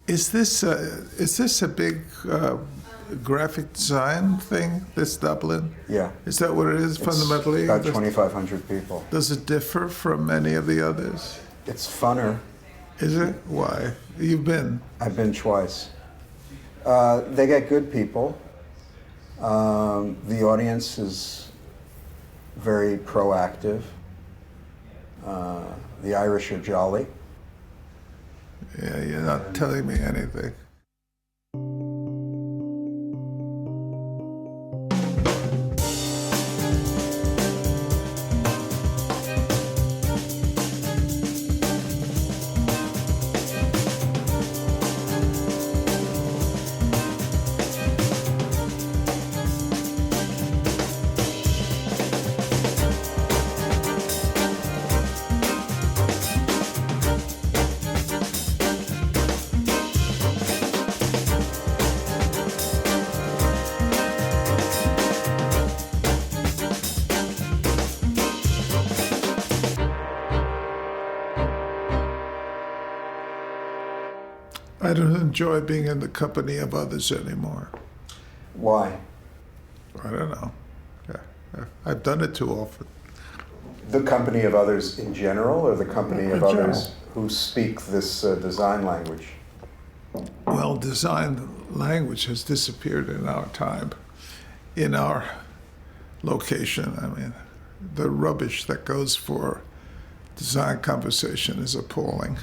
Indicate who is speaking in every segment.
Speaker 1: Is this a big graphic design thing, this Dublin?
Speaker 2: Yeah.
Speaker 1: Is that what it is fundamentally?
Speaker 2: About 2,500 people.
Speaker 1: Does it differ from any of the others?
Speaker 2: It's funner.
Speaker 1: Is it? Why? You've been?
Speaker 2: I've been twice. They get good people. The audience is very proactive. The Irish are jolly.
Speaker 1: Yeah, you're not telling me anything. I don't enjoy being in the company of others anymore.
Speaker 2: Why?
Speaker 1: I don't know. Yeah. I've done it too often.
Speaker 2: The company of others in general, or the company of
Speaker 1: In
Speaker 2: others
Speaker 1: general.
Speaker 2: who speak this design language?
Speaker 1: Well, design language has disappeared in our time, in our location. I mean, the rubbish that goes for design conversation is appalling.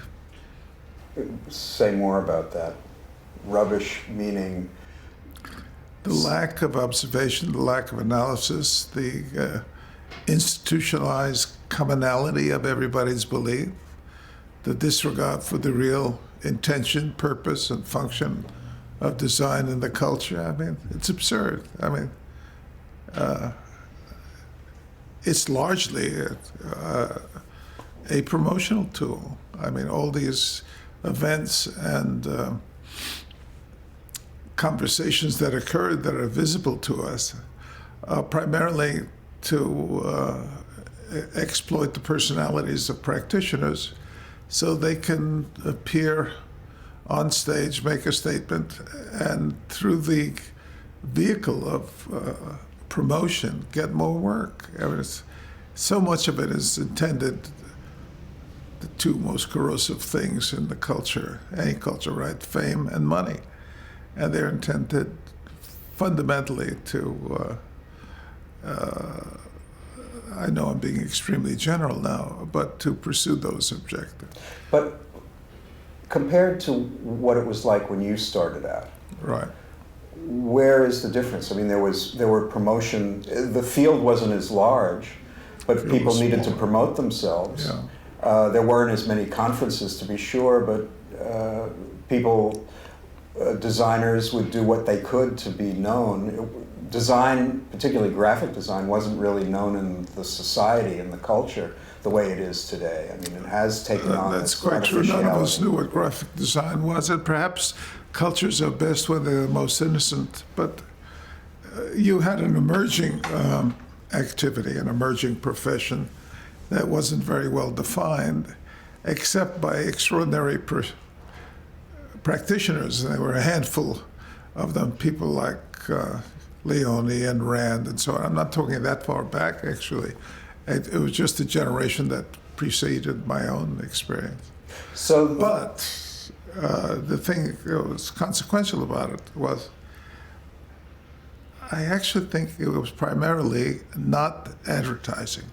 Speaker 2: Say more about that. Rubbish meaning?
Speaker 1: The lack of observation, the lack of analysis, the institutionalized commonality of everybody's belief, the disregard for the real intention, purpose, and function of design in the culture. I mean, it's absurd. I mean, it's largely a promotional tool. I mean, all these events and conversations that occurred that are visible to us primarily to exploit the personalities of practitioners so they can appear on stage, make a statement, and through the vehicle of promotion, get more work. I mean, so much of it is intended, the two most corrosive things in the culture, any culture, right? Fame and money. And they're intended fundamentally to, I know I'm being extremely general now, but to pursue those objectives.
Speaker 2: But compared to what it was like when you started out,
Speaker 1: Right.
Speaker 2: where is the difference? I mean, there were promotion, the field wasn't as large, but people
Speaker 1: was
Speaker 2: needed to
Speaker 1: smaller.
Speaker 2: promote themselves.
Speaker 1: Yeah.
Speaker 2: There weren't as many conferences, to be sure, but people, designers would do what they could to be known. Design, particularly graphic design, wasn't really known in the society and the culture the way it is today. I mean, it has taken on
Speaker 1: That's
Speaker 2: this
Speaker 1: quite true. None of us
Speaker 2: artificiality.
Speaker 1: knew what graphic design was, and perhaps cultures are best when they're the most innocent. But you had an emerging activity, an emerging profession that wasn't very well defined, except by extraordinary practitioners. And there were a handful of them, people like Leone and Rand and so on. I'm not talking that far back, actually. It was just a generation that preceded my own experience.
Speaker 2: So,
Speaker 1: But the thing that was consequential about it was I actually think it was primarily not advertising.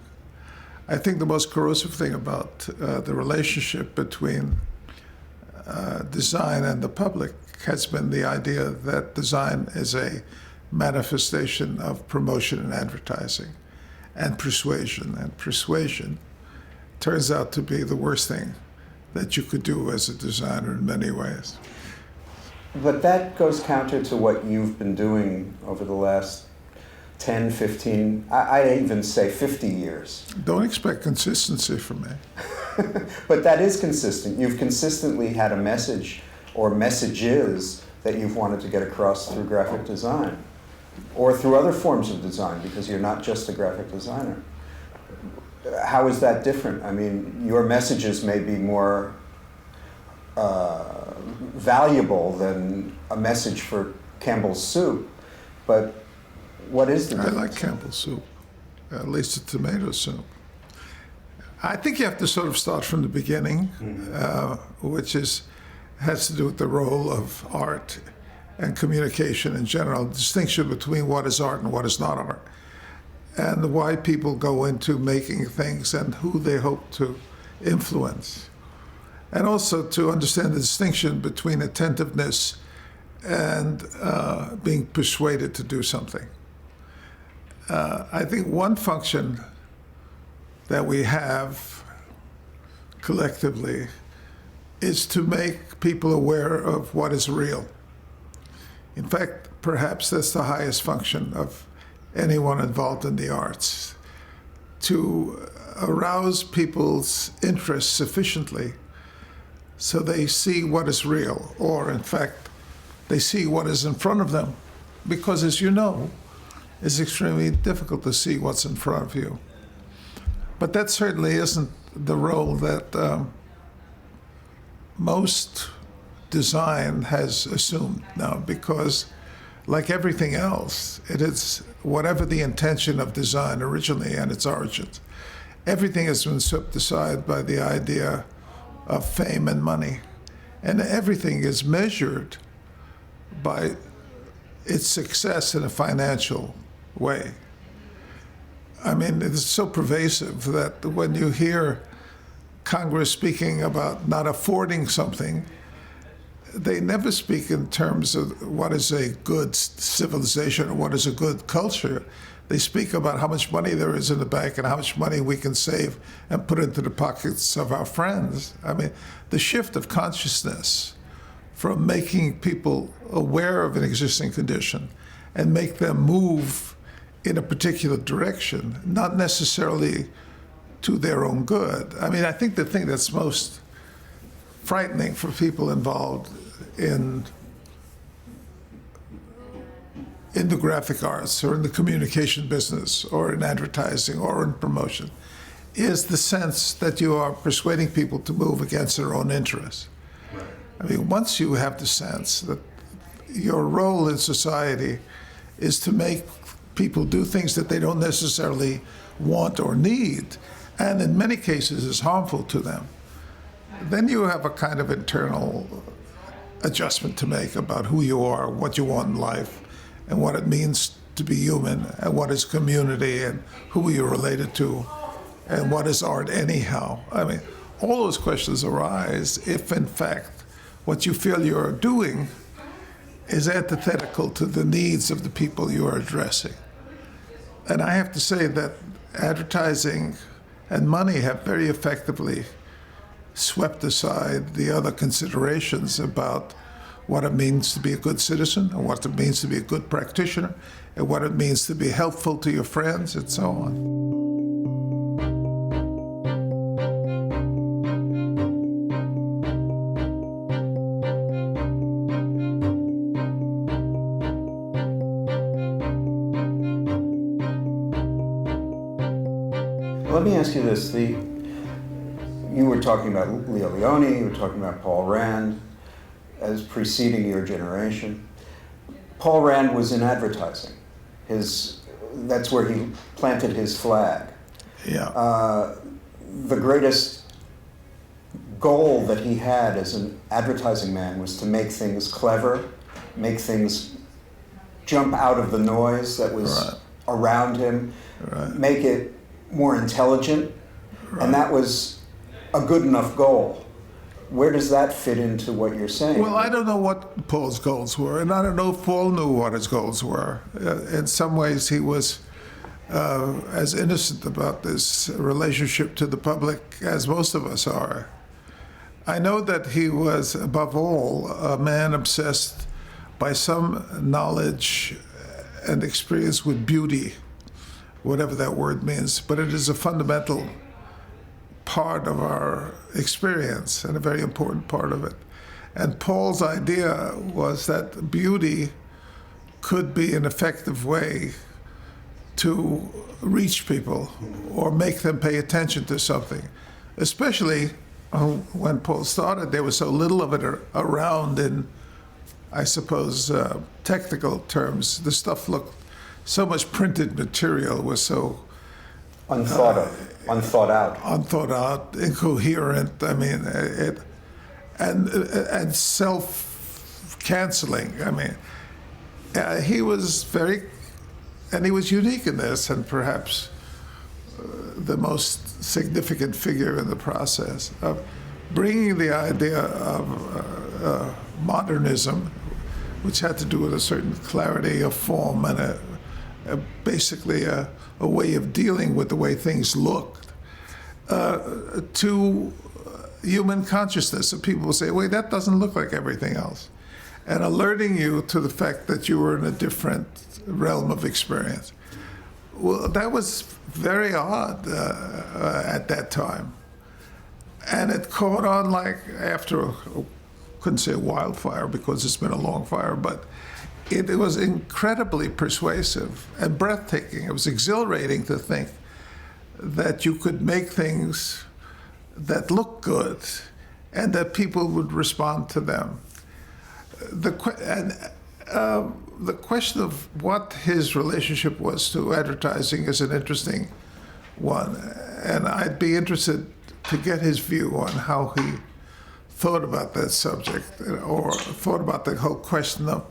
Speaker 1: I think the most corrosive thing about the relationship between design and the public has been the idea that design is a manifestation of promotion and advertising and persuasion. And persuasion turns out to be the worst thing that you could do as a designer in many ways.
Speaker 2: but that goes counter to what you've been doing over the last 10, 15, I even say 50 years.
Speaker 1: Don't expect consistency from me.
Speaker 2: But that is consistent. You've consistently had a message or messages that you've wanted to get across through graphic design or through other forms of design, because you're not just a graphic designer. How is that different? I mean, your messages may be more valuable than a message for Campbell's soup. But what is the difference?
Speaker 1: I like Campbell's soup, at least the tomato soup. I think you have to sort of start from the beginning, which has to do with the role of art and communication in general, the distinction between what is art and what is not art, and why people go into making things and who they hope to influence. And also to understand the distinction between attentiveness and being persuaded to do something. I think one function that we have collectively is to make people aware of what is real. In fact, perhaps that's the highest function of anyone involved in the arts, to arouse people's interest sufficiently so they see what is real, or in fact, they see what is in front of them. Because as you know, it's extremely difficult to see what's in front of you. But that certainly isn't the role that most design has assumed now, because like everything else, it is whatever the intention of design originally and its origins. Everything has been swept aside by the idea of fame and money. And everything is measured by its success in a financial way. I mean, it's so pervasive that when you hear Congress speaking about not affording something, they never speak in terms of what is a good civilization or what is a good culture. They speak about how much money there is in the bank and how much money we can save and put into the pockets of our friends. I mean, the shift of consciousness from making people aware of an existing condition and make them move in a particular direction, not necessarily to their own good. I mean, I think the thing that's most frightening for people involved in the graphic arts or in the communication business or in advertising or in promotion is the sense that you are persuading people to move against their own interests. Right. I mean, once you have the sense that your role in society is to make people do things that they don't necessarily want or need, and in many cases is harmful to them, then you have a kind of internal adjustment to make about who you are, what you want in life, and what it means to be human, and what is community, and who you're related to, and what is art anyhow. I mean, all those questions arise if, in fact, what you feel you're doing is antithetical to the needs of the people you are addressing. And I have to say that advertising and money have very effectively swept aside the other considerations about what it means to be a good citizen, and what it means to be a good practitioner, and what it means to be helpful to your friends, and so on.
Speaker 2: Let me ask you this. You were talking about Leo Leone, you were talking about Paul Rand as preceding your generation. Paul Rand was in advertising. That's where he planted his flag.
Speaker 1: Yeah.
Speaker 2: The greatest goal that he had as an advertising man was to make things clever, make things jump out of the noise that was around him, make it more intelligent, and that was a good enough goal. Where does that fit into what you're saying?
Speaker 1: Well, I don't know what Paul's goals were, and I don't know if Paul knew what his goals were. In some ways, he was as innocent about this relationship to the public as most of us are. I know that he was, above all, a man obsessed by some knowledge and experience with beauty, whatever that word means, but it is a fundamental part of our experience and a very important part of it. And Paul's idea was that beauty could be an effective way to reach people or make them pay attention to something, especially when Paul started, there was so little of it around in, I suppose, technical terms. The stuff looked, so much printed material was so
Speaker 2: Unthought out.
Speaker 1: unthought out, incoherent. I mean, and self-canceling. I mean, he was he was unique in this, and perhaps the most significant figure in the process of bringing the idea of modernism, which had to do with a certain clarity of form and basically a way of dealing with the way things looked, to human consciousness. And people will say, wait, that doesn't look like everything else. And alerting you to the fact that you were in a different realm of experience. Well, that was very odd at that time. And it caught on like after, couldn't say wildfire because it's been a long fire, but it was incredibly persuasive and breathtaking. It was exhilarating to think that you could make things that look good and that people would respond to them. The question of what his relationship was to advertising is an interesting one, and I'd be interested to get his view on how he thought about that subject or thought about the whole question of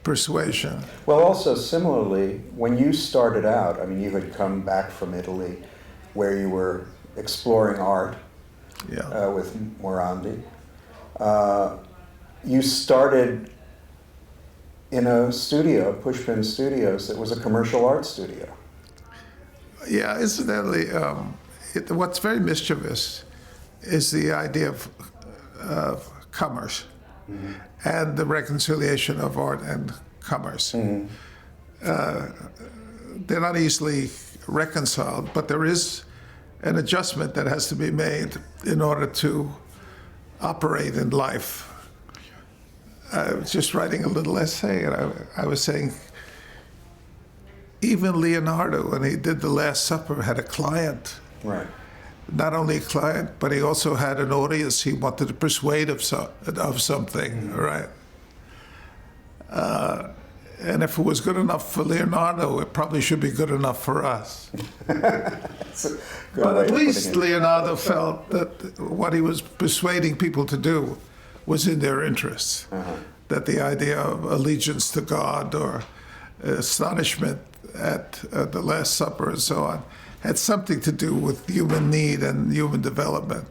Speaker 1: persuasion.
Speaker 2: Well, also similarly, when you started out, I mean, you had come back from Italy where you were exploring art with Morandi. You started in a studio, Pushpin Studios, that was a commercial art studio.
Speaker 1: Yeah, incidentally, what's very mischievous is the idea of commerce and the reconciliation of art and commerce. They're not easily reconciled, but there is an adjustment that has to be made in order to operate in life. I was just writing a little essay, and I was saying, even Leonardo, when he did The Last Supper, had a client.
Speaker 2: Right.
Speaker 1: Not only a client, but he also had an audience he wanted to persuade of something, right? And if it was good enough for Leonardo, it probably should be good enough for us. But at least Leonardo felt that what he was persuading people to do was in their interests. That the idea of allegiance to God or astonishment at the Last Supper and so on had something to do with human need and human development.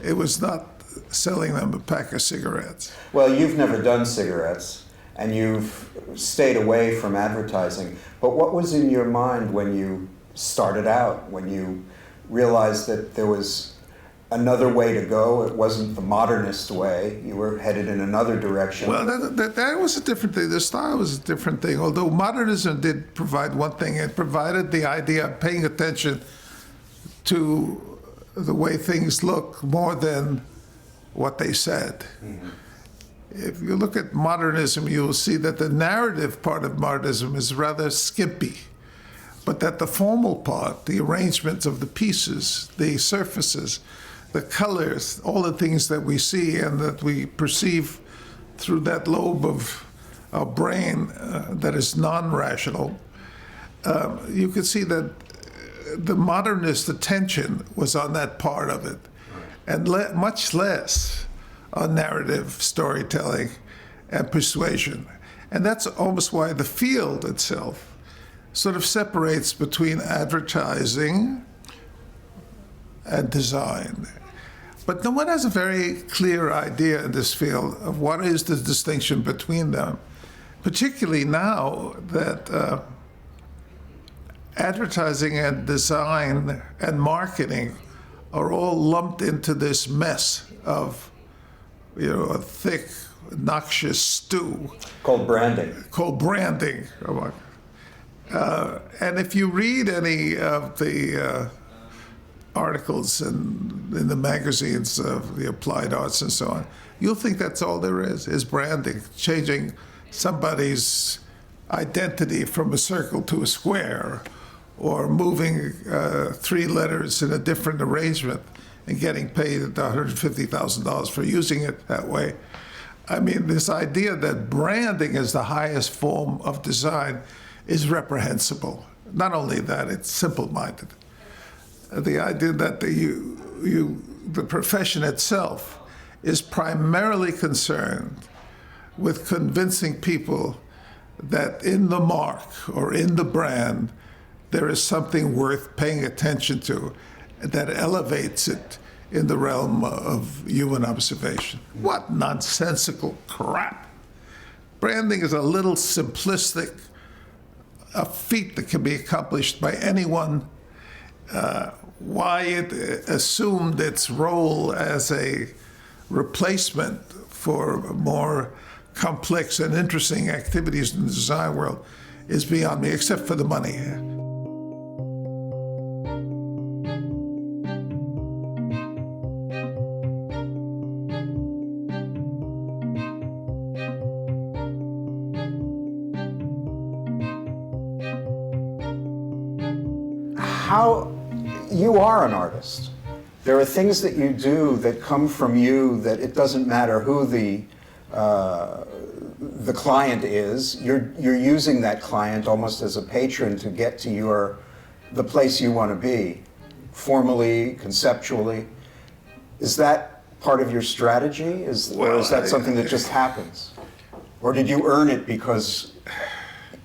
Speaker 1: It was not selling them a pack of cigarettes.
Speaker 2: Well, you've never done cigarettes, and you've stayed away from advertising. But what was in your mind when you started out, when you realized that there was another way to go? It wasn't the modernist way. You were headed in another direction.
Speaker 1: Well, that was a different thing. The style was a different thing. Although modernism did provide one thing. It provided the idea of paying attention to the way things look more than what they said. If you look at modernism, you will see that the narrative part of modernism is rather skimpy, but that the formal part, the arrangements of the pieces, the surfaces, the colors, all the things that we see and that we perceive through that lobe of our brain that is non-rational, you could see that the modernist attention was on that part of it, and much less on narrative storytelling and persuasion. And that's almost why the field itself sort of separates between advertising and design. But no one has a very clear idea in this field of what is the distinction between them, particularly now that advertising and design and marketing are all lumped into this mess of, a thick, noxious stew.
Speaker 2: Called branding.
Speaker 1: And if you read any of the articles in the magazines of the applied arts and so on, you'll think that's all there is branding, changing somebody's identity from a circle to a square, or moving 3 letters in a different arrangement and getting paid $150,000 for using it that way. I mean, this idea that branding is the highest form of design is reprehensible. Not only that, it's simple-minded. The idea that the profession itself is primarily concerned with convincing people that in the mark or in the brand, there is something worth paying attention to that elevates it in the realm of human observation. What nonsensical crap. Branding is a little simplistic, a feat that can be accomplished by anyone. Why it assumed its role as a replacement for more complex and interesting activities in the design world is beyond me, except for the money.
Speaker 2: How you are an artist. There are things that you do that come from you that it doesn't matter who the client is. You're using that client almost as a patron to get to the place you want to be, formally, conceptually. Is that part of your strategy? Or is that something that just happens? Or did you earn it because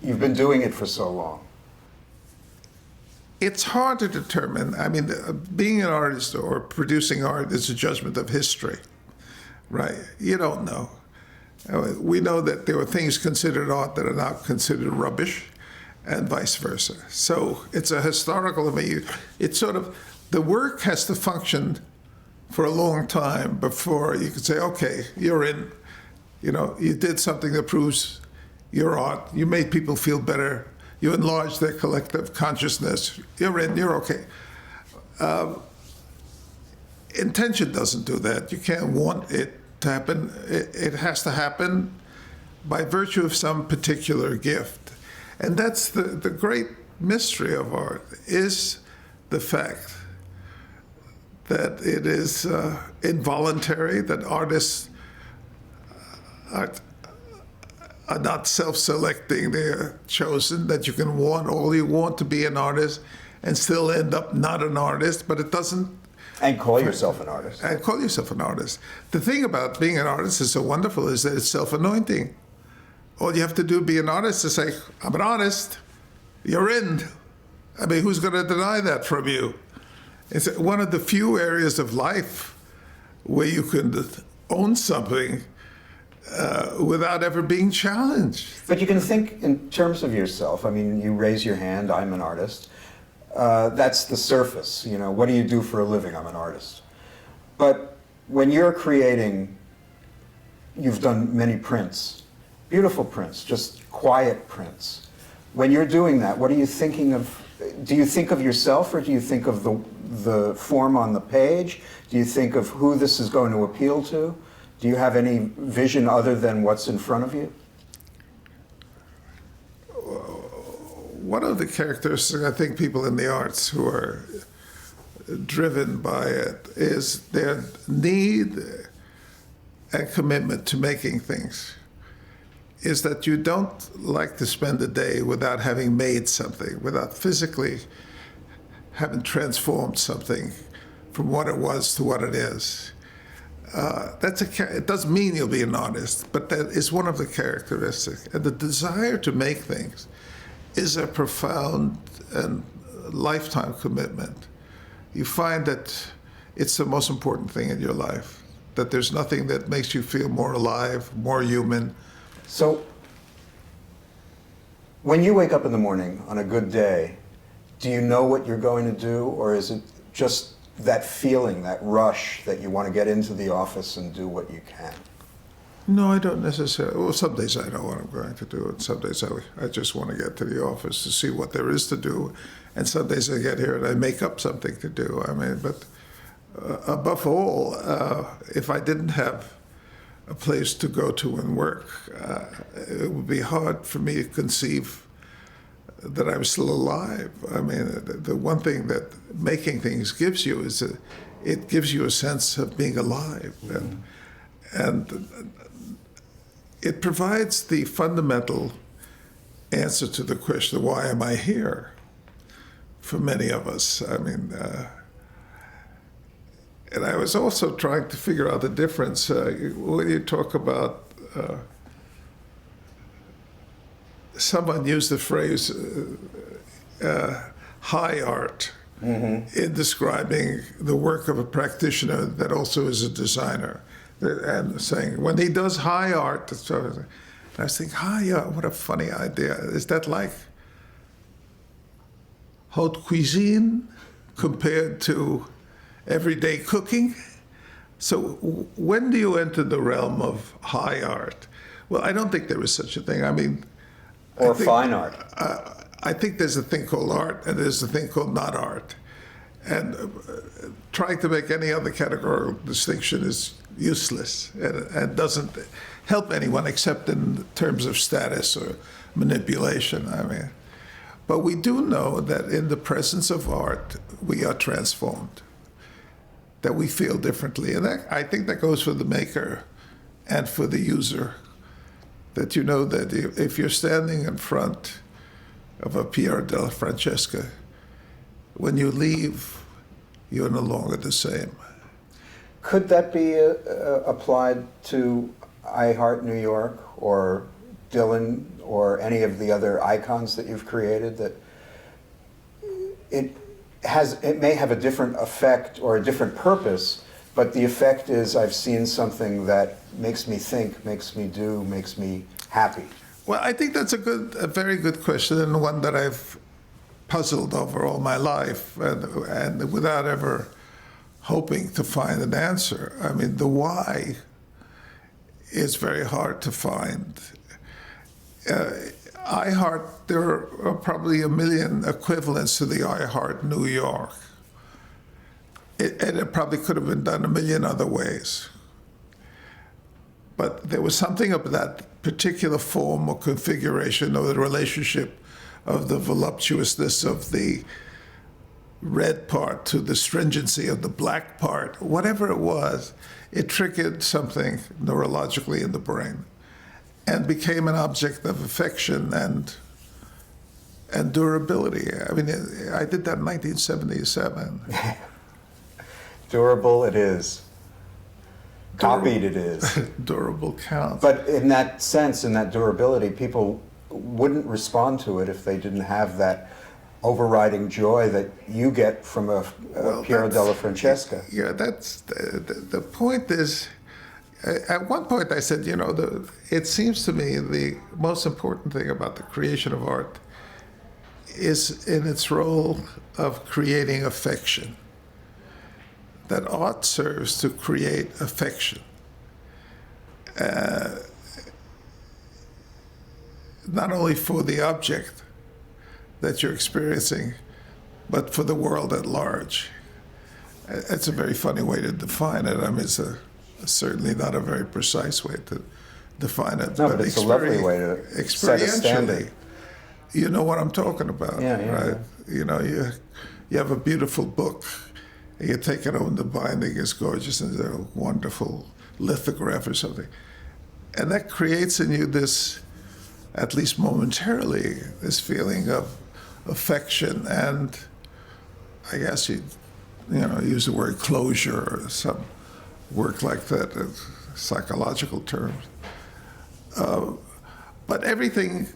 Speaker 2: you've been doing it for so long?
Speaker 1: It's hard to determine. I mean, being an artist or producing art is a judgment of history, right? You don't know. We know that there were things considered art that are now considered rubbish, and vice versa. So it's a historical, it's sort of, the work has to function for a long time before you can say, okay, you're in. You know, you did something that proves your art. You made people feel better. You enlarge their collective consciousness. You're in, you're okay. Intention doesn't do that. You can't want it to happen. It has to happen by virtue of some particular gift. And that's the great mystery of art, is the fact that it is involuntary, that artists are not self-selecting, they're chosen, that you can want all you want to be an artist and still end up not an artist, but it doesn't.
Speaker 2: And call yourself an artist.
Speaker 1: And call yourself an artist. The thing about being an artist is so wonderful is that it's self-anointing. All you have to do to be an artist is say, I'm an artist, you're in. I mean, who's going to deny that from you? It's one of the few areas of life where you can own something without ever being challenged.
Speaker 2: But you can think in terms of yourself. I mean, you raise your hand, I'm an artist. That's the surface, you know, what do you do for a living? I'm an artist. But when you're creating, you've done many prints, beautiful prints, just quiet prints. When you're doing that, what are you thinking of? Do you think of yourself, or do you think of the form on the page? Do you think of who this is going to appeal to? Do you have any vision other than what's in front of you?
Speaker 1: One of the characteristics, I think, people in the arts who are driven by it is their need and commitment to making things. Is that you don't like to spend a day without having made something, without physically having transformed something from what it was to what it is. It doesn't mean you'll be an artist, but that is one of the characteristics. And the desire to make things is a profound and lifetime commitment. You find that it's the most important thing in your life, that there's nothing that makes you feel more alive, more human.
Speaker 2: So, when you wake up in the morning on a good day, do you know what you're going to do, or is it just that feeling, that rush that you want to get into the office and do what you can?
Speaker 1: No, I don't necessarily. Well, some days I know what I'm going to do, and some days I just want to get to the office to see what there is to do, and some days I get here and I make up something to do. I mean, but above all, if I didn't have a place to go to and work, it would be hard for me to conceive that I'm still alive. I mean, the one thing that making things gives you is it gives you a sense of being alive. And it provides the fundamental answer to the question, why am I here? For many of us. I mean, and I was also trying to figure out the difference when you talk about, someone used the phrase high art in describing the work of a practitioner that also is a designer. And saying, when he does high art, so I was thinking, high art, what a funny idea. Is that like haute cuisine compared to everyday cooking? So when do you enter the realm of high art? Well, I don't think there is such a thing. I mean,
Speaker 2: Or fine art.
Speaker 1: I think there's a thing called art and there's a thing called not art. And trying to make any other categorical distinction is useless and doesn't help anyone except in terms of status or manipulation. I mean, but we do know that in the presence of art, we are transformed, that we feel differently. And that, I think that goes for the maker and for the user, that you know that if you're standing in front of a Pier della Francesca, when you leave, you're no longer the same.
Speaker 2: Could that be applied to I Heart New York or Dylan or any of the other icons that you've created? That it may have a different effect or a different purpose, but the effect is I've seen something that makes me think, makes me do, makes me happy.
Speaker 1: Well, I think that's a very good question, and one that I've puzzled over all my life, and without ever hoping to find an answer. I mean, the why is very hard to find. I Heart, there are probably 1 million equivalents to the I Heart New York. And it probably could have been done 1 million other ways. But there was something of that particular form or configuration of the relationship of the voluptuousness of the red part to the stringency of the black part. Whatever it was, it triggered something neurologically in the brain and became an object of affection and durability. I mean, I did that in 1977.
Speaker 2: Durable it is. Copied it is.
Speaker 1: Durable counts.
Speaker 2: But in that sense, in that durability, people wouldn't respond to it if they didn't have that overriding joy that you get from a Piero della Francesca.
Speaker 1: Yeah, that's the point is, at one point I said, you know, it seems to me the most important thing about the creation of art is in its role of creating affection. That art serves to create affection. Not only for the object that you're experiencing, but for the world at large. It's a very funny way to define it. I mean, it's certainly not a very precise way to define it.
Speaker 2: No, but it's a lovely way to set a standard.
Speaker 1: You know what I'm talking about,
Speaker 2: yeah,
Speaker 1: right?
Speaker 2: Yeah.
Speaker 1: You know, you have a beautiful book, and you take it home, the binding is gorgeous, and there's a wonderful lithograph or something. And that creates in you this, at least momentarily, this feeling of affection and, I guess you use the word closure or some work like that, psychological terms. But everything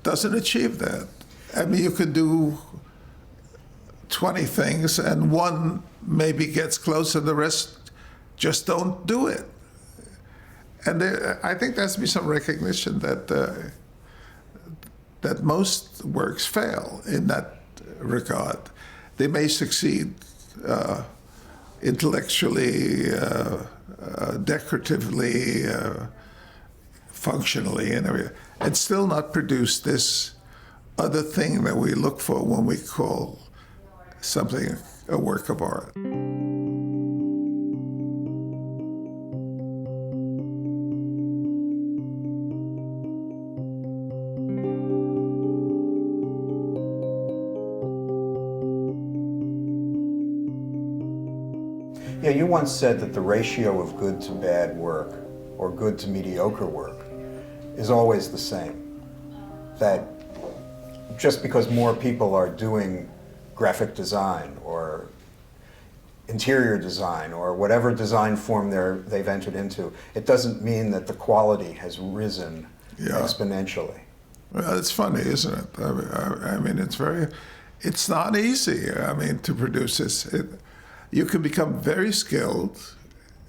Speaker 1: doesn't achieve that. I mean, you could do 20 things and one maybe gets close and the rest just don't do it. And I think there has to be some recognition that that most works fail in that regard. They may succeed intellectually, decoratively, functionally, and everything, and still not produce this other thing that we look for when we call something a work of art.
Speaker 2: you once said that the ratio of good to bad work, or good to mediocre work, is always the same. That just because more people are doing graphic design or interior design or whatever design form they've entered into, it doesn't mean that the quality has risen exponentially.
Speaker 1: Well, it's funny, isn't it? I mean, it's not easy, I mean, to produce this. You can become very skilled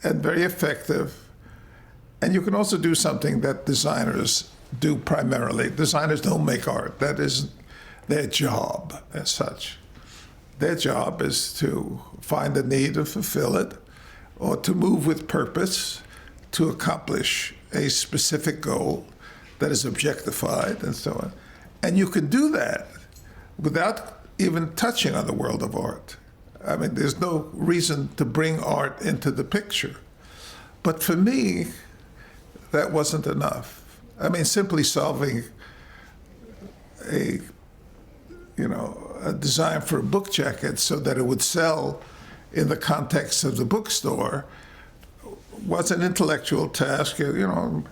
Speaker 1: and very effective, and you can also do something that designers do primarily. Designers don't make art. That isn't their job as such. Their job is to find a need and fulfill it, or to move with purpose to accomplish a specific goal that is objectified and so on. And you can do that without even touching on the world of art. I mean, there's no reason to bring art into the picture. But for me, that wasn't enough. I mean, simply solving a design for a book jacket so that it would sell in the context of the bookstore was an intellectual task,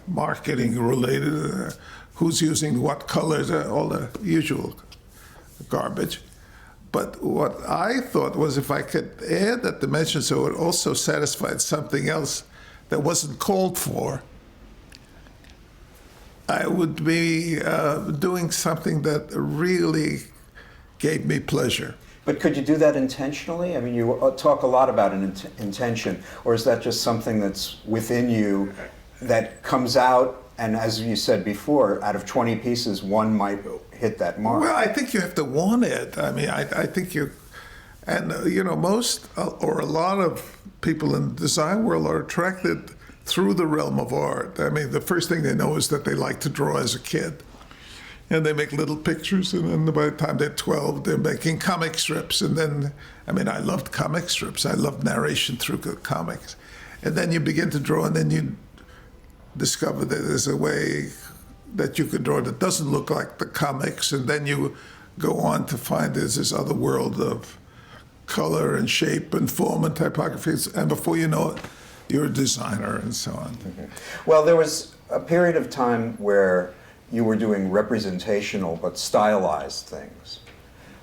Speaker 1: marketing related, who's using what colors, all the usual garbage. But what I thought was if I could add that dimension so it also satisfied something else that wasn't called for, I would be doing something that really gave me pleasure.
Speaker 2: But could you do that intentionally? I mean, you talk a lot about an intention, or is that just something that's within you that comes out, and as you said before, out of 20 pieces, one might hit that mark?
Speaker 1: Well, I think you have to want it. I mean, I think most or a lot of people in the design world are attracted through the realm of art. I mean, the first thing they know is that they like to draw as a kid. And they make little pictures, and then by the time they're 12, they're making comic strips. And then, I mean, I loved comic strips. I loved narration through comics. And then you begin to draw, and then you discover that there's a way that you could draw that doesn't look like the comics. And then you go on to find there's this other world of color and shape and form and typography. And before you know it, you're a designer and so on.
Speaker 2: Mm-hmm. Well, there was a period of time where you were doing representational but stylized things.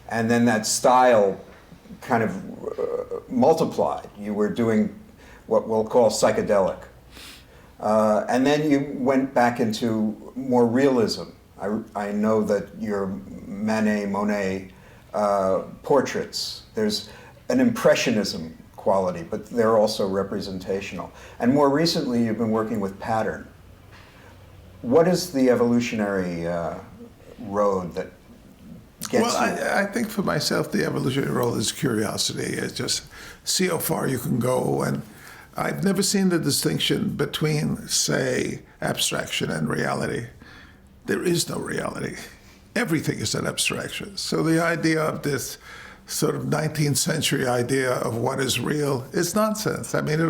Speaker 2: And then that style kind of multiplied. You were doing what we'll call psychedelic. And then you went back into more realism. I know that your Monet portraits, there's an impressionism quality, but they're also representational. And more recently, you've been working with pattern. What is the evolutionary road that gets
Speaker 1: Well,
Speaker 2: you?
Speaker 1: I think for myself, the evolutionary road is curiosity. It's just see how far you can go. And I've never seen the distinction between, say, abstraction and reality. There is no reality. Everything is an abstraction. So the idea of this sort of 19th century idea of what is real is nonsense. I mean,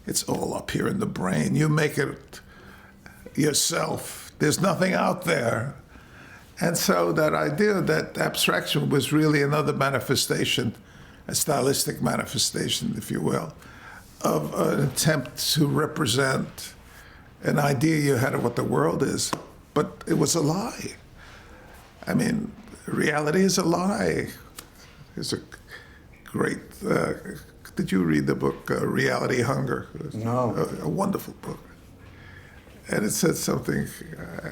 Speaker 1: it's all up here in the brain. You make it yourself. There's nothing out there. And so that idea that abstraction was really another manifestation, a stylistic manifestation, if you will, of an attempt to represent an idea you had of what the world is. But it was a lie. I mean, reality is a lie. It's a great, did you read the book Reality Hunger?
Speaker 2: No.
Speaker 1: A wonderful book. And it said something,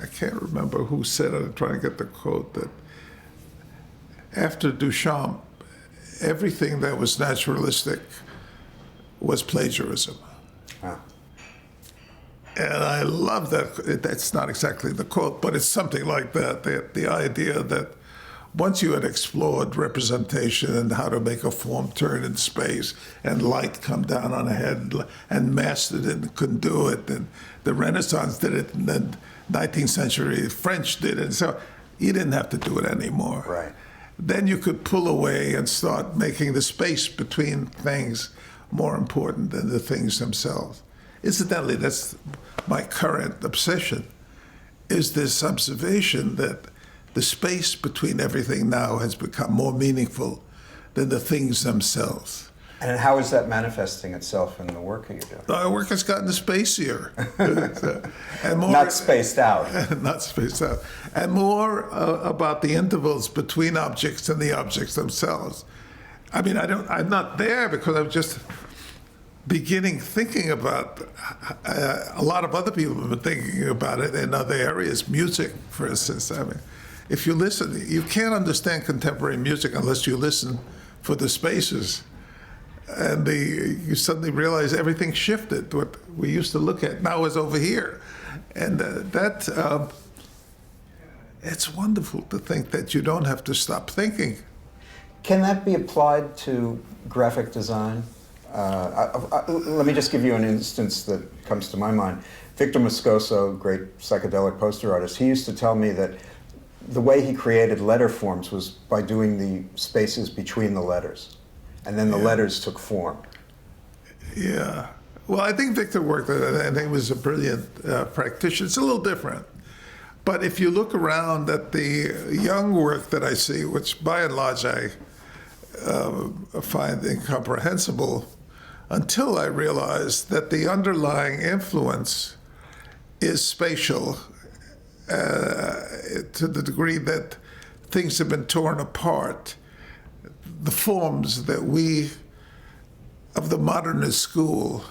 Speaker 1: I can't remember who said it, I'm trying to get the quote, that after Duchamp, everything that was naturalistic was plagiarism.
Speaker 2: Ah.
Speaker 1: And I love that. That's not exactly the quote, but it's something like that. The idea that once you had explored representation and how to make a form turn in space and light come down on a head and mastered it and couldn't do it, and the Renaissance did it, and then 19th century French did it, so you didn't have to do it anymore.
Speaker 2: Right.
Speaker 1: Then you could pull away and start making the space between things more important than the things themselves. Incidentally, that's my current obsession, is this observation that the space between everything now has become more meaningful than the things themselves.
Speaker 2: And how is that manifesting itself in the work that you're doing?
Speaker 1: Our work has gotten spacier. And more,
Speaker 2: Not spaced out.
Speaker 1: not spaced out. And more about the intervals between objects and the objects themselves. I mean, I'm not there because I'm just beginning thinking about, a lot of other people have been thinking about it in other areas. Music, for instance. I mean, if you listen, you can't understand contemporary music unless you listen for the spaces. And you suddenly realize everything shifted. What we used to look at now is over here. And it's wonderful to think that you don't have to stop thinking.
Speaker 2: Can that be applied to graphic design? Let me just give you an instance that comes to my mind. Victor Moscoso, great psychedelic poster artist, he used to tell me that the way he created letter forms was by doing the spaces between the letters. And then the letters took form.
Speaker 1: Yeah. Well, I think Victor worked at it. I think he was a brilliant practitioner. It's a little different. But if you look around at the young work that I see, which by and large I find incomprehensible, until I realized that the underlying influence is spatial to the degree that things have been torn apart. The forms that we, of the modernist school,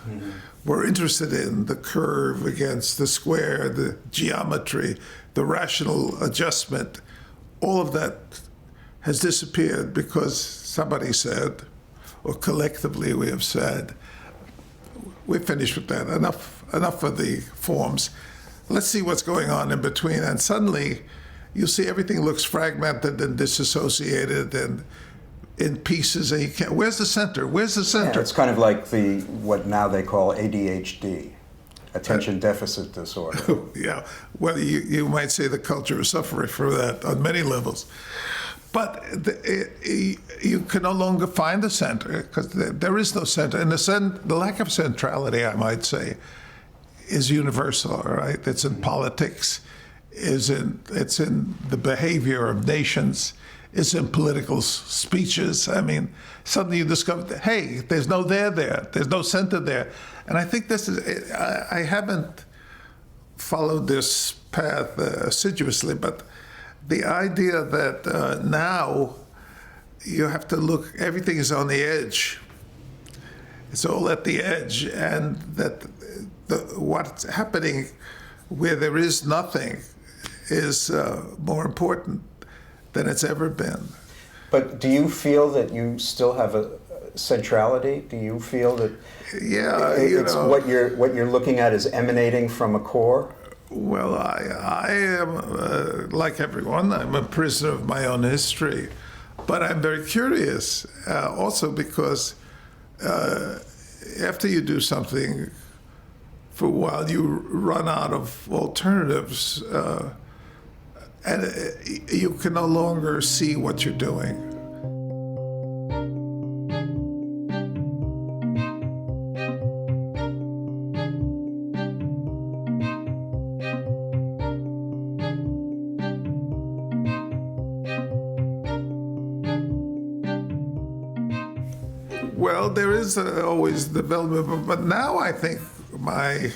Speaker 1: were interested in, the curve against the square, the geometry, the rational adjustment, all of that has disappeared because somebody said, or collectively we have said, we're finished with that. Enough of the forms. Let's see what's going on in between. And suddenly you see everything looks fragmented and disassociated and in pieces, and you can't, where's the center? Where's the center?
Speaker 2: Yeah, it's kind of like what now they call ADHD, attention deficit disorder.
Speaker 1: Yeah, well, you might say the culture is suffering from that on many levels. But you can no longer find the center because there is no center. And the lack of centrality, I might say, is universal, right? It's in politics, it's in the behavior of nations, it's in political speeches. I mean, suddenly you discover that, hey, there's no there, there's no center there. And I think this is, I haven't followed this path assiduously, but the idea that now you have to look, everything is on the edge. It's all at the edge, and that what's happening where there is nothing is more important than it's ever been.
Speaker 2: But do you feel that you still have a centrality? Do you feel that what you're looking at is emanating from a core?
Speaker 1: Well, I am, like everyone, I'm a prisoner of my own history. But I'm very curious also because after you do something for a while, you run out of alternatives and you can no longer see what you're doing. Well, there is always development, but now I think my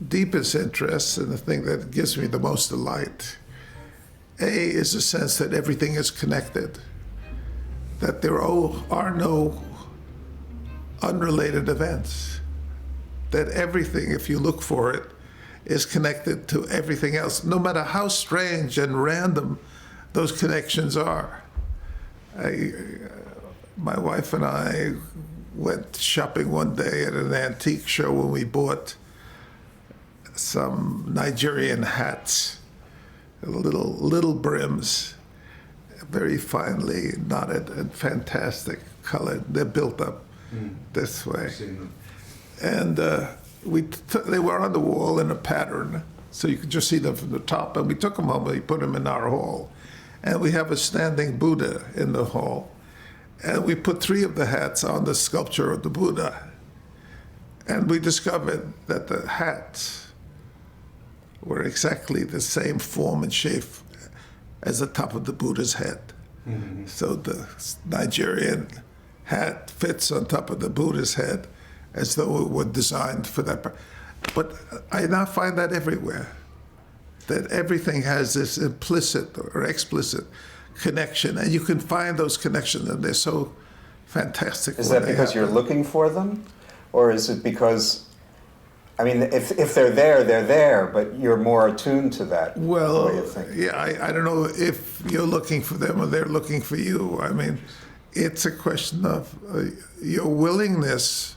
Speaker 1: deepest interest and the thing that gives me the most delight, is the sense that everything is connected, that there are no unrelated events, that everything, if you look for it, is connected to everything else, no matter how strange and random those connections are. My wife and I went shopping one day at an antique show when we bought some Nigerian hats, little brims, very finely knotted and fantastic colored. They're built up this way.
Speaker 2: I've seen them.
Speaker 1: And they were on the wall in a pattern, so you could just see them from the top. And we took them home and we put them in our hall. And we have a standing Buddha in the hall. And we put 3 of the hats on the sculpture of the Buddha. And we discovered that the hats were exactly the same form and shape as the top of the Buddha's head. Mm-hmm. So the Nigerian hat fits on top of the Buddha's head as though it were designed for that. But I now find that everywhere, that everything has this implicit or explicit connection, and you can find those connections, and they're so fantastic.
Speaker 2: Is that because you're looking for them? Or is it because, I mean, if they're there, but you're more attuned to that way of thinking?
Speaker 1: Yeah, I don't know if you're looking for them or they're looking for you. I mean, it's a question of your willingness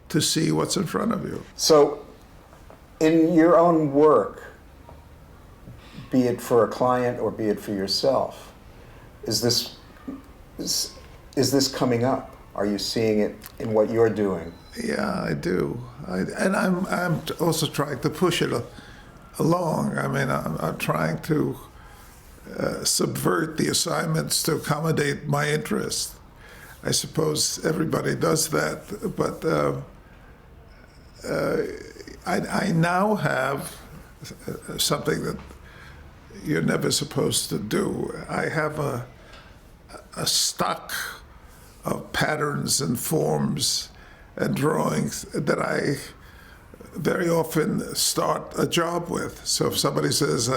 Speaker 1: to see what's in front of you.
Speaker 2: So, in your own work, be it for a client or be it for yourself, is this coming up? Are you seeing it in what you're doing?
Speaker 1: Yeah, I do. And I'm also trying to push it along. I mean, I'm trying to subvert the assignments to accommodate my interest. I suppose everybody does that, but I now have something that you're never supposed to do. I have a stock of patterns and forms and drawings that I very often start a job with. So if somebody says,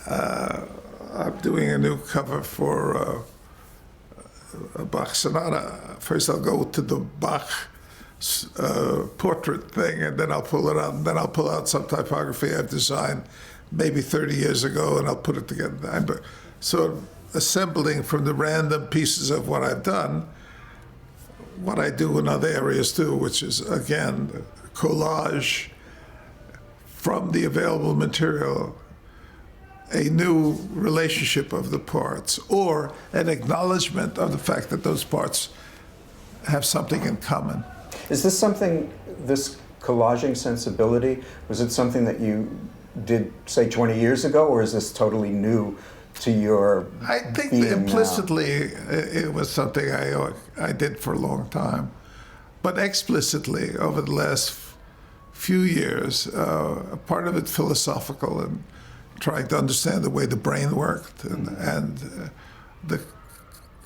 Speaker 1: I'm doing a new cover for a Bach sonata, first I'll go to the Bach portrait thing, and then I'll pull it out, and then I'll pull out some typography I've designed maybe 30 years ago, and I'll put it together. I'm sort of assembling from the random pieces of what I've done, what I do in other areas too, which is, again, collage from the available material, a new relationship of the parts, or an acknowledgement of the fact that those parts have something in common.
Speaker 2: Is this something, this collaging sensibility, was it something that you did, say, 20 years ago, or is this totally new to your
Speaker 1: I think
Speaker 2: being
Speaker 1: implicitly it was something I did for a long time. But explicitly, over the last few years, part of it philosophical and trying to understand the way the brain worked and the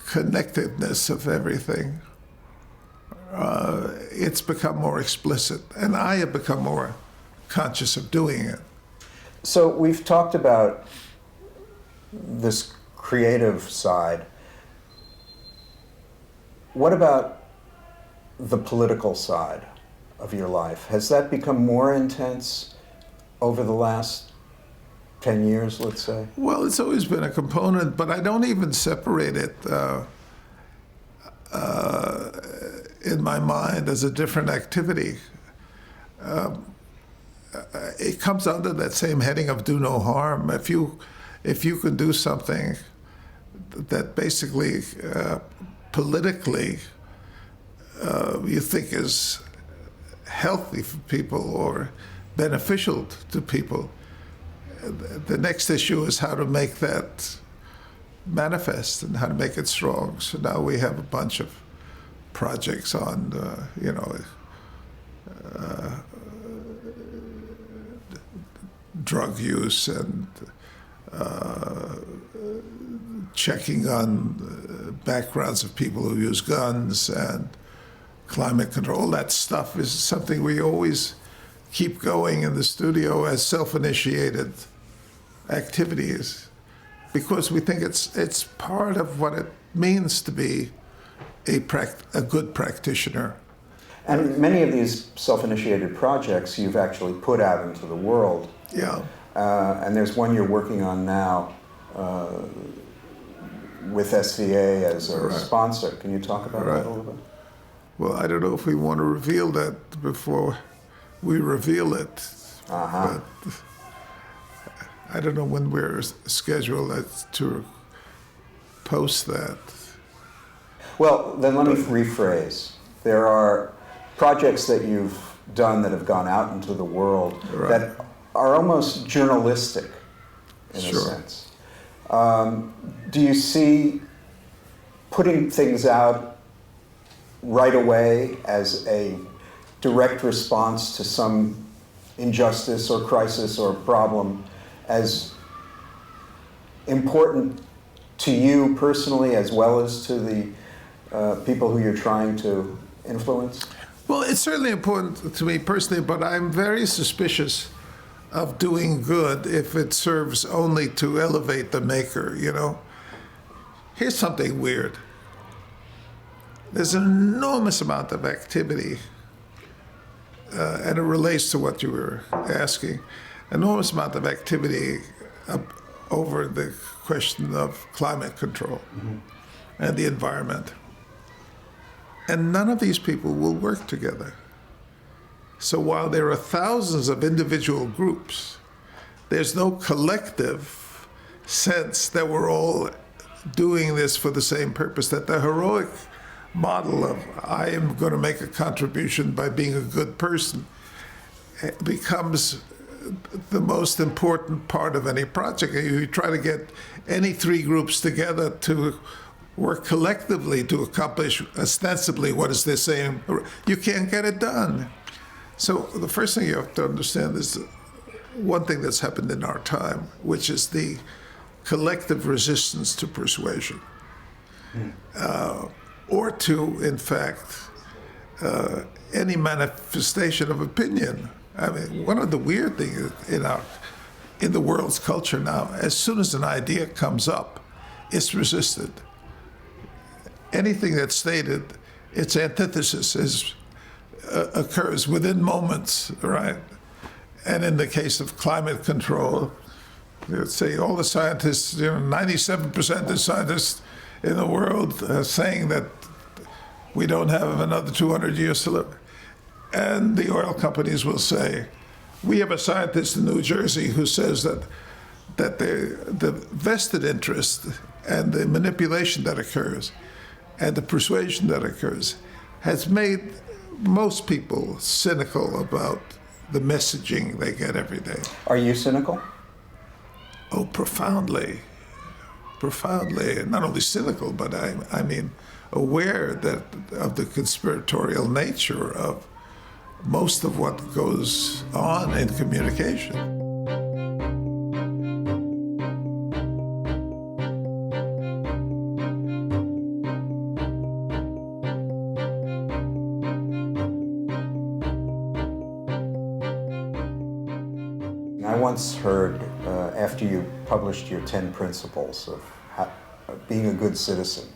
Speaker 1: connectedness of everything. It's become more explicit, and I have become more conscious of doing it.
Speaker 2: So we've talked about this creative side. What about the political side of your life? Has that become more intense over the last 10 years, let's say?
Speaker 1: Well, it's always been a component, but I don't even separate it in my mind as a different activity. It comes under that same heading of do no harm. If you can do something that basically politically you think is healthy for people or beneficial to people, the next issue is how to make that manifest and how to make it strong. So now we have a bunch of projects on, drug use and checking on backgrounds of people who use guns and climate control. All that stuff is something we always keep going in the studio as self-initiated activities because we think it's part of what it means to be a good practitioner.
Speaker 2: And many of these self-initiated projects you've actually put out into the world.
Speaker 1: Yeah.
Speaker 2: And there's one you're working on now with SVA as a sponsor. Can you talk about that a little bit?
Speaker 1: Well, I don't know if we want to reveal that before we reveal it. But I don't know when we're scheduled to post that.
Speaker 2: Well, then let me rephrase. There are projects that you've done that have gone out into the world that are almost journalistic in a sense. Do you see putting things out right away as a direct response to some injustice or crisis or problem as important to you personally as well as to the people who you're trying to influence?
Speaker 1: Well, it's certainly important to me personally, but I'm very suspicious of doing good if it serves only to elevate the maker, you know? Here's something weird. There's an enormous amount of activity, and it relates to what you were asking, enormous amount of activity over the question of climate control and the environment. And none of these people will work together. So while there are thousands of individual groups, there's no collective sense that we're all doing this for the same purpose, that the heroic model of I am going to make a contribution by being a good person becomes the most important part of any project. You try to get any three groups together to work collectively to accomplish ostensibly what is the same. You can't get it done. So the first thing you have to understand is one thing that's happened in our time, which is the collective resistance to persuasion, or to, in fact, any manifestation of opinion. I mean, one of the weird things in the world's culture now, as soon as an idea comes up, it's resisted. Anything that's stated, its antithesis occurs within moments, right? And in the case of climate control, let's say all the scientists, 97% of the scientists in the world are saying that we don't have another 200 years to live. And the oil companies will say, we have a scientist in New Jersey who says that the vested interest and the manipulation that occurs and the persuasion that occurs has made most people cynical about the messaging they get every day.
Speaker 2: Are you cynical?
Speaker 1: Oh, profoundly. Profoundly. Not only cynical, but I mean aware of the conspiratorial nature of most of what goes on in communication.
Speaker 2: I once heard, after you published your 10 principles of being a good citizen,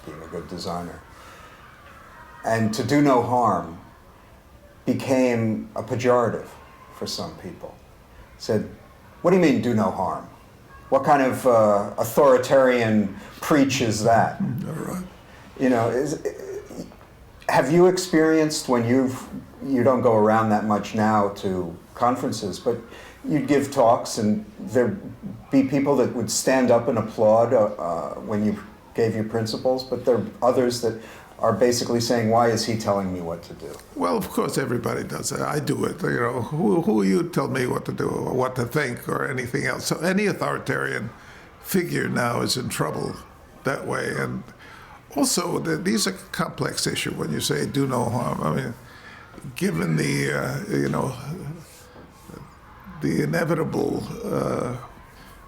Speaker 2: being a good designer, and to do no harm became a pejorative for some people. Said, what do you mean do no harm? What kind of authoritarian preach is that?
Speaker 1: All right.
Speaker 2: You know, have you experienced when you don't go around that much now to conferences, but you'd give talks and there'd be people that would stand up and applaud when you gave your principles, but there are others that are basically saying, why is he telling me what to do?
Speaker 1: Well, of course, everybody does it. I do it. You know, who are you to tell me what to do or what to think or anything else? So any authoritarian figure now is in trouble that way. And also, these are complex issues when you say do no harm. I mean, given the inevitable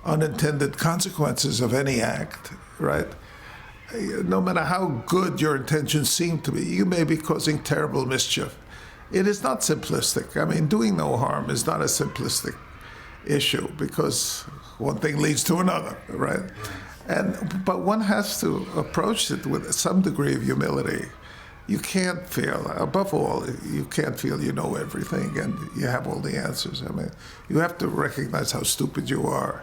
Speaker 1: unintended consequences of any act, right? No matter how good your intentions seem to be, you may be causing terrible mischief. It is not simplistic. I mean, doing no harm is not a simplistic issue because one thing leads to another, right? But one has to approach it with some degree of humility. You can't feel, above all, you can't feel you know everything and you have all the answers. I mean, you have to recognize how stupid you are.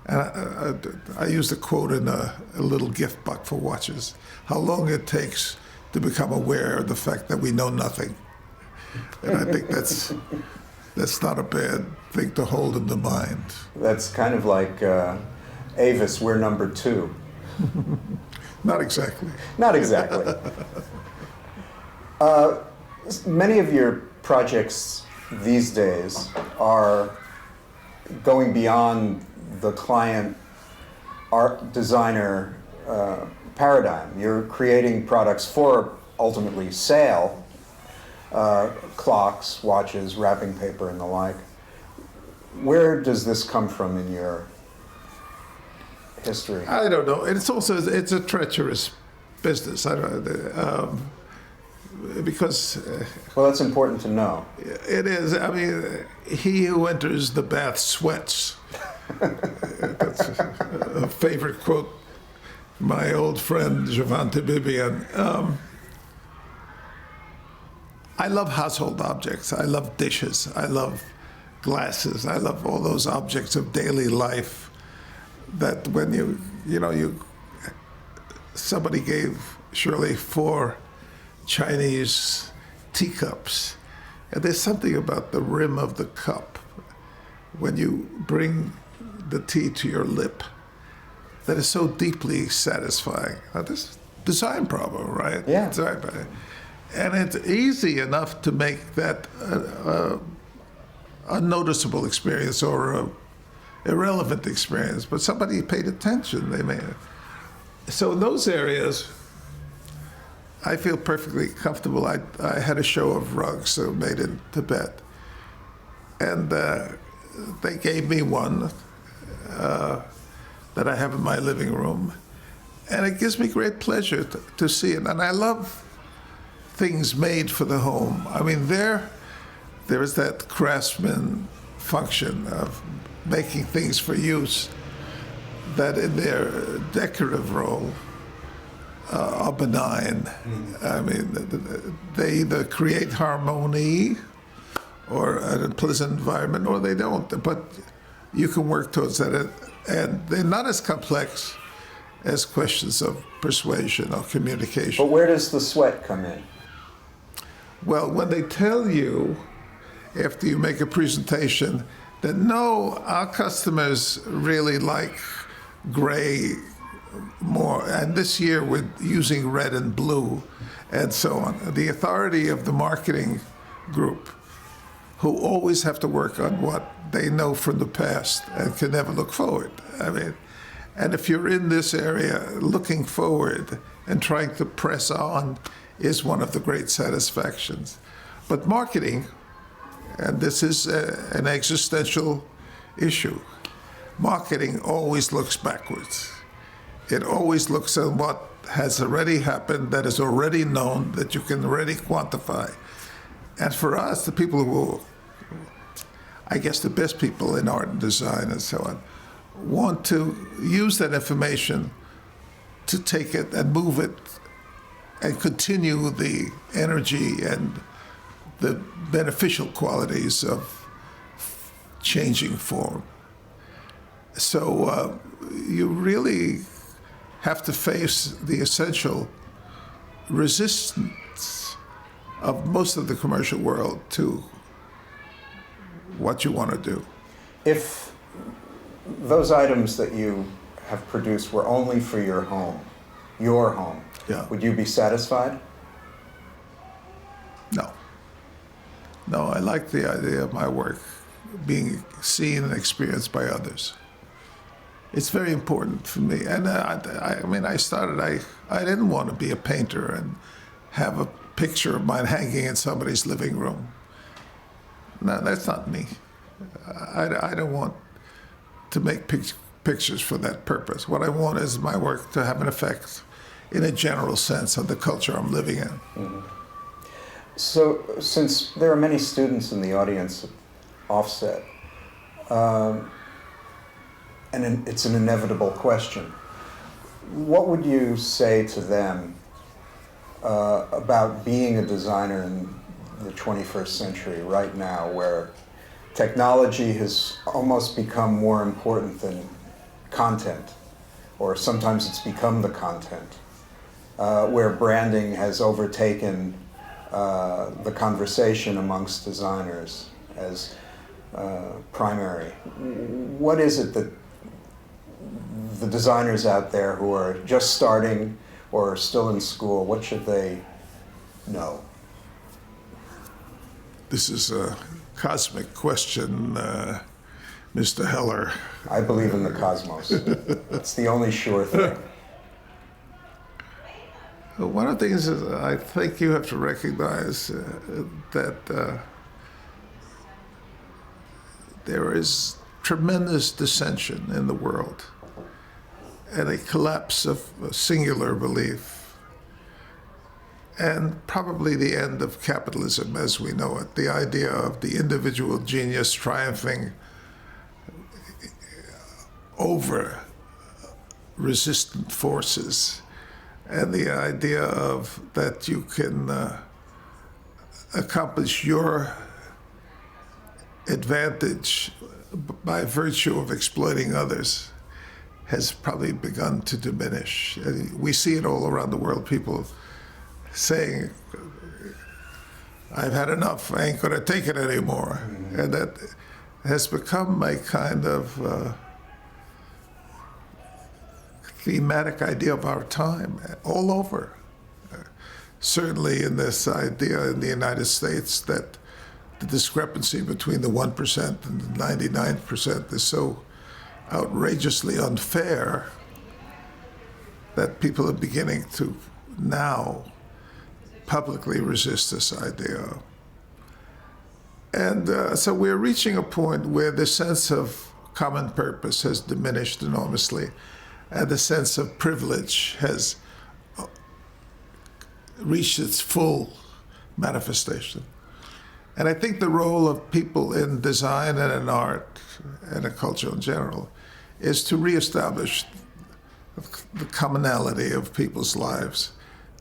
Speaker 1: And I used a quote in a little gift box for watches, how long it takes to become aware of the fact that we know nothing. And I think that's not a bad thing to hold in the mind.
Speaker 2: That's kind of like Avis, we're number 2.
Speaker 1: Not exactly.
Speaker 2: Not exactly. Many of your projects these days are going beyond the client art designer paradigm. You're creating products for ultimately sale, clocks, watches, wrapping paper, and the like. Where does this come from in your history?
Speaker 1: I don't know. It's a treacherous business. I don't, because
Speaker 2: Well, that's important to know.
Speaker 1: it is. I mean, he who enters the bath sweats. That's a favorite quote from my old friend Javante Bibian. I love household objects. I love dishes. I love glasses. I love all those objects of daily life that when somebody gave Shirley 4 Chinese teacups. And there's something about the rim of the cup when you bring the tea to your lip that is so deeply satisfying. Now, this is a design problem, right?
Speaker 2: Yeah.
Speaker 1: Design problem. And it's easy enough to make that a noticeable experience or a irrelevant experience, but somebody paid attention. They made it. So in those areas, I feel perfectly comfortable. I had a show of rugs made in Tibet, and they gave me one that I have in my living room, and it gives me great pleasure to see it. And I love things made for the home. I mean, there is that craftsman function of making things for use that in their decorative role are benign. I mean, they either create harmony or a pleasant environment, or they don't. But you can work towards that, and they're not as complex as questions of persuasion or communication.
Speaker 2: But where does the sweat come in?
Speaker 1: Well, when they tell you, after you make a presentation, that no, our customers really like gray more, and this year we're using red and blue, and so on. The authority of the marketing group, who always have to work on what they know from the past and can never look forward. I mean, and if you're in this area, looking forward and trying to press on is one of the great satisfactions. But marketing, and this is an existential issue, marketing always looks backwards. It always looks at what has already happened, that is already known, that you can already quantify. And for us, the people who, I guess the best people in art and design and so on, want to use that information to take it and move it and continue the energy and the beneficial qualities of changing form. So you really have to face the essential resistance of most of the commercial world to what you want to do.
Speaker 2: If those items that you have produced were only for your home,
Speaker 1: Yeah.
Speaker 2: would you be satisfied?
Speaker 1: No. No, I like the idea of my work being seen and experienced by others. It's very important for me. And I mean, I didn't want to be a painter and have a picture of mine hanging in somebody's living room. No, that's not me. I don't want to make pictures for that purpose. What I want is my work to have an effect in a general sense on the culture I'm living in.
Speaker 2: Mm-hmm. So, since there are many students in the audience at Offset, and it's an inevitable question, what would you say to them about being a designer in the 21st century right now, where technology has almost become more important than content, or sometimes it's become the content, where branding has overtaken the conversation amongst designers as primary? What is it that the designers out there who are just starting or are still in school, what should they know?
Speaker 1: This is a cosmic question, Mr. Heller.
Speaker 2: I believe in the cosmos. It's the only sure thing.
Speaker 1: One of the things is I think you have to recognize that there is tremendous dissension in the world and a collapse of singular belief. and probably the end of capitalism as we know it. The idea of the individual genius triumphing over resistant forces, and the idea of that you can accomplish your advantage by virtue of exploiting others has probably begun to diminish. And we see it all around the world, people saying, I've had enough, I ain't gonna take it anymore. Mm-hmm. And that has become a kind of thematic idea of our time all over. Certainly in this idea in the United States that the discrepancy between the 1% and the 99% is so outrageously unfair that people are beginning to now publicly resist this idea. And so we're reaching a point where the sense of common purpose has diminished enormously, and the sense of privilege has reached its full manifestation. And I think the role of people in design and in art and in culture in general is to reestablish the commonality of people's lives,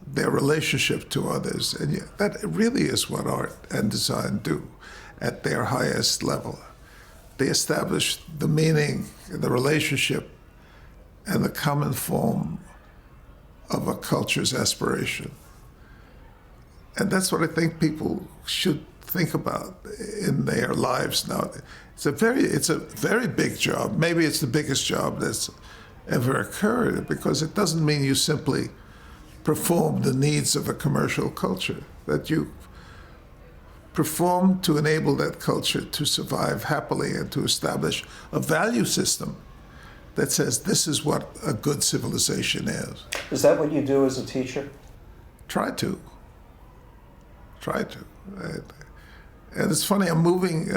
Speaker 1: their relationship to others. And that really is what art and design do at their highest level. They establish the meaning, the relationship, and the common form of a culture's aspiration. And that's what I think people should think about in their lives now. It's a very big job. Maybe it's the biggest job that's ever occurred, because it doesn't mean you simply perform the needs of a commercial culture, that you perform to enable that culture to survive happily and to establish a value system that says this is what a good civilization is.
Speaker 2: Is that what you do as a teacher?
Speaker 1: Try to. And it's funny, I'm moving,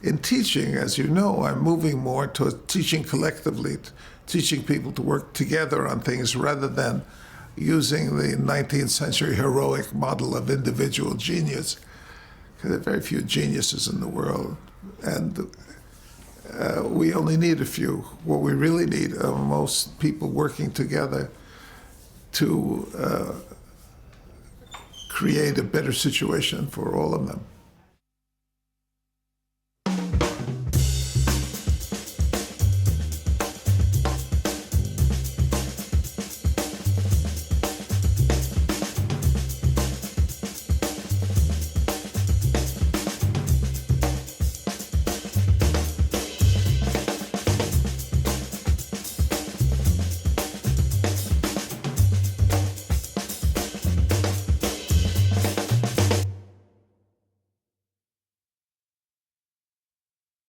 Speaker 1: in teaching, as you know, I'm moving more to teaching collectively, teaching people to work together on things rather than using the 19th century heroic model of individual genius. Because there are very few geniuses in the world, and we only need a few. What we really need are most people working together to create a better situation for all of them.